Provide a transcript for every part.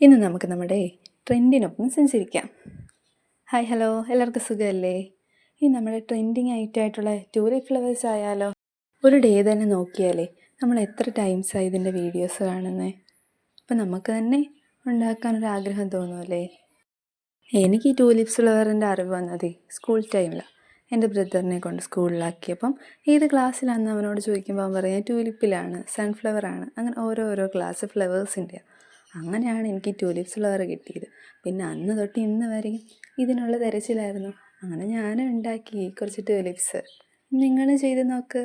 ഇന്ന് നമുക്ക് നമ്മുടെ ട്രെൻഡിനൊപ്പം സഞ്ചരിക്കാം. ഹായ് ഹലോ, എല്ലാവർക്കും സുഖമല്ലേ? ഈ നമ്മുടെ ട്രെൻഡിങ് ആയിട്ടുള്ള ട്യൂലിപ്പ് ഫ്ലവേഴ്സ് ആയാലോ? ഒരു ഡേ തന്നെ നോക്കിയാലേ നമ്മൾ എത്ര ടൈംസായി ഇതിൻ്റെ വീഡിയോസ് കാണുന്നത്. അപ്പം നമുക്ക് തന്നെ ഉണ്ടാക്കാനൊരാഗ്രഹം തോന്നുമല്ലേ? എനിക്ക് ഈ ട്യൂലിപ്സ് ഫ്ലവറിൻ്റെ അറിവ് വന്നത് സ്കൂൾ ടൈമിലാണ്. എൻ്റെ ബ്രദറിനെ കൊണ്ട് സ്കൂളിലാക്കിയപ്പം ഏത് ക്ലാസ്സിലാണെന്ന് അവനോട് ചോദിക്കുമ്പോൾ അവൻ പറയാം ട്യൂലിപ്പിലാണ്, സൺഫ്ലവറാണ്, അങ്ങനെ ഓരോ ക്ലാസ് ഫ്ലവേഴ്സിൻ്റെയാണ്. അങ്ങനെയാണ് എനിക്ക് ട്യൂലിപ്സ് ഫ്ലവർ കിട്ടിയത്. പിന്നെ അന്ന് തൊട്ട് ഇന്ന് വരെയും ഇതിനുള്ള തിരച്ചിലായിരുന്നു. അങ്ങനെ ഞാനും ഉണ്ടാക്കി കുറച്ച് ട്യൂലിപ്സ്. നിങ്ങൾ ചെയ്ത് നോക്ക്.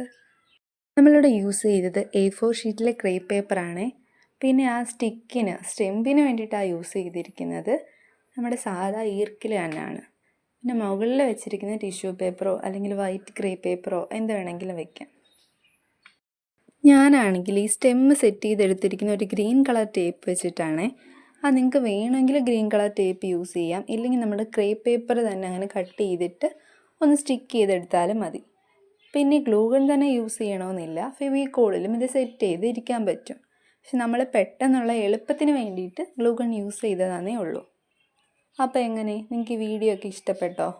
നമ്മളിവിടെ യൂസ് ചെയ്തത് A4 ഷീറ്റിലെ ക്രേപ്പ് പേപ്പറാണ്. പിന്നെ ആ സ്റ്റെമ്പിന് വേണ്ടിയിട്ടാണ് യൂസ് ചെയ്തിരിക്കുന്നത് നമ്മുടെ സാധാ ഈർക്കിൽ തന്നെയാണ്. പിന്നെ മുകളിൽ വെച്ചിരിക്കുന്ന ടിഷ്യൂ പേപ്പറോ അല്ലെങ്കിൽ വൈറ്റ് ക്രേപ്പ് പേപ്പറോ എന്ത് വേണമെങ്കിലും വെക്കാം. ഞാനാണെങ്കിൽ ഈ സ്റ്റെമ്മ് സെറ്റ് ചെയ്തെടുത്തിരിക്കുന്ന ഒരു ഗ്രീൻ കളർ ടേപ്പ് വെച്ചിട്ടാണ്. നിങ്ങൾക്ക് വേണമെങ്കിൽ ഗ്രീൻ കളർ ടേപ്പ് യൂസ് ചെയ്യാം, ഇല്ലെങ്കിൽ നമ്മുടെ ക്രേപ്പ് പേപ്പർ തന്നെ അങ്ങനെ കട്ട് ചെയ്തിട്ട് ഒന്ന് സ്റ്റിക്ക് ചെയ്തെടുത്താലും മതി. പിന്നെ ഗ്ലൂഗൺ തന്നെ യൂസ് ചെയ്യണമെന്നില്ല, ഫെവിക്കോളിലും ഇത് സെറ്റ് ചെയ്ത് ഇരിക്കാൻ പറ്റും. പക്ഷെ നമ്മൾ പെട്ടെന്നുള്ള എളുപ്പത്തിന് വേണ്ടിയിട്ട് ഗ്ലൂഗൺ യൂസ് ചെയ്തതാണേ ഉള്ളൂ. അപ്പോൾ എങ്ങനെ, നിങ്ങൾക്ക് ഈ വീഡിയോ ഒക്കെ ഇഷ്ടപ്പെട്ടോ?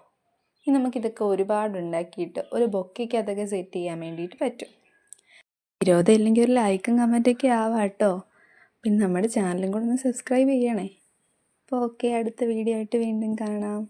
ഇനി നമുക്കിതൊക്കെ ഒരുപാട് ഉണ്ടാക്കിയിട്ട് ഒരു ബൊക്കയ്ക്ക് അതൊക്കെ സെറ്റ് ചെയ്യാൻ വേണ്ടിയിട്ട് പറ്റും. വിരോധം ഇല്ലെങ്കിൽ ഒരു ലൈക്കും കമൻറ്റൊക്കെ ആവാം കേട്ടോ. പിന്നെ നമ്മുടെ ചാനലും കൂടെ ഒന്ന് സബ്സ്ക്രൈബ് ചെയ്യണേ. അപ്പോൾ ഓക്കെ, അടുത്ത വീഡിയോ ആയിട്ട് വീണ്ടും കാണാം.